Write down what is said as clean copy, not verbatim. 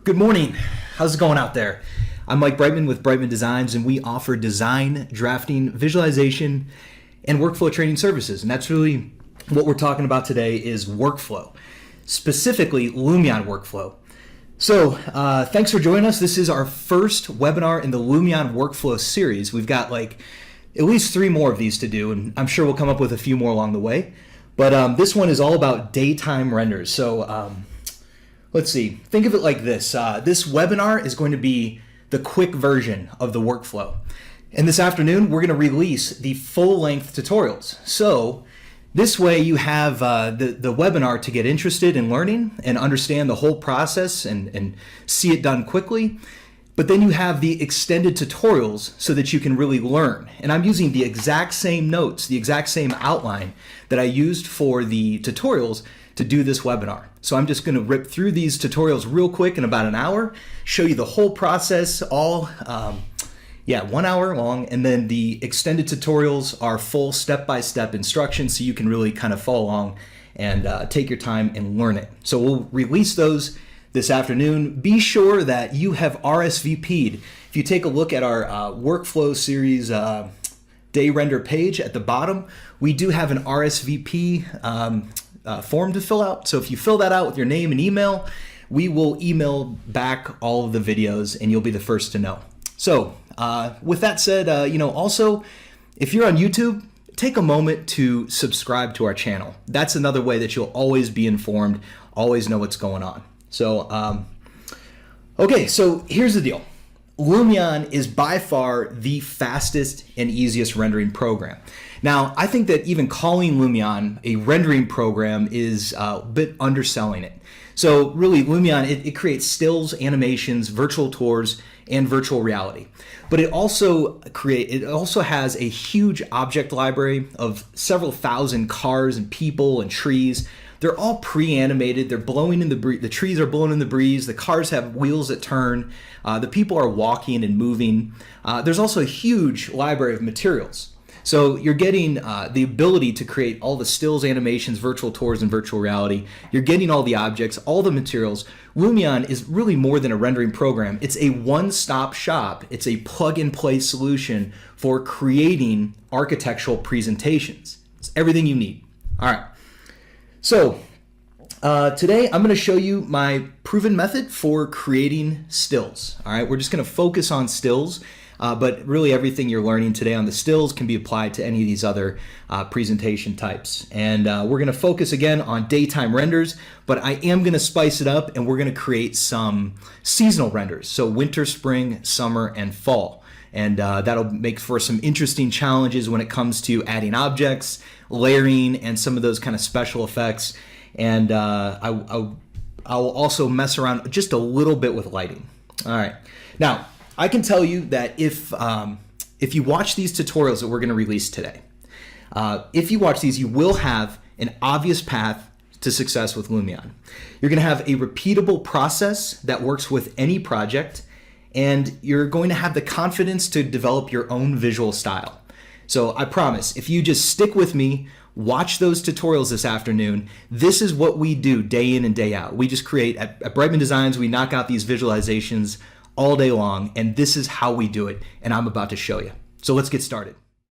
Good morning. How's it going out there? I'm Mike Brightman with Brightman Designs, and we offer design, drafting, visualization, and workflow training services. And that's really what we're talking about today is workflow, specifically Lumion workflow. So thanks for joining us. This is our first webinar in the Lumion workflow series. We've got like at least 3 more of these to do, and I'm sure we'll come up with a few more along the way. But this one is all about daytime renders. So let's see, think of it like this. This webinar is going to be the quick version of the workflow. And this afternoon, we're going to release the full-length tutorials. So this way you have the webinar to get interested in learning and understand the whole process and see it done quickly. But then you have the extended tutorials so that you can really learn. And I'm using the exact same notes, the exact same outline that I used for the tutorials to do this webinar. So I'm just going to rip through these tutorials real quick in about an hour, show you the whole process, all 1 hour long, and then the extended tutorials are full step-by-step instructions so you can really kind of follow along and take your time and learn it. So we'll release those this afternoon. Be sure that you have RSVP'd. If you take a look at our workflow series day render page at the bottom, we do have an RSVP form to fill out. So if you fill that out with your name and email, we will email back all of the videos and you'll be the first to know. So with that said, also, if you're on YouTube, take a moment to subscribe to our channel. That's another way that you'll always be informed, always know what's going on. So, okay, so here's the deal. Lumion is by far the fastest and easiest rendering program. Now, I think that even calling Lumion a rendering program is a bit underselling it. So really, Lumion, it creates stills, animations, virtual tours, and virtual reality. But it also has a huge object library of several thousand cars and people and trees. They're all pre-animated. They're blowing in the breeze. The trees are blowing in the breeze. The cars have wheels that turn. The people are walking and moving. There's also a huge library of materials. So you're getting the ability to create all the stills, animations, virtual tours, and virtual reality. You're getting all the objects, all the materials. Lumion is really more than a rendering program. It's a one-stop shop. It's a plug-and-play solution for creating architectural presentations. It's everything you need. All right. So today I'm going to show you my proven method for creating stills. All right, we're just going to focus on stills, but really everything you're learning today on the stills can be applied to any of these other presentation types. And we're going to focus again on daytime renders, but I am going to spice it up and we're going to create some seasonal renders. So winter, spring, summer, and fall. And that'll make for some interesting challenges when it comes to adding objects, layering, and some of those kind of special effects. And I'll also mess around just a little bit with lighting. All right. Now, I can tell you that if you watch these tutorials that we're going to release today, if you watch these, you will have an obvious path to success with Lumion. You're going to have a repeatable process that works with any project, and you're going to have the confidence to develop your own visual style. So I promise, if you just stick with me, watch those tutorials this afternoon, this is what we do day in and day out. We just create, at Brightman Designs, we knock out these visualizations all day long, and this is how we do it, and I'm about to show you. So let's get started.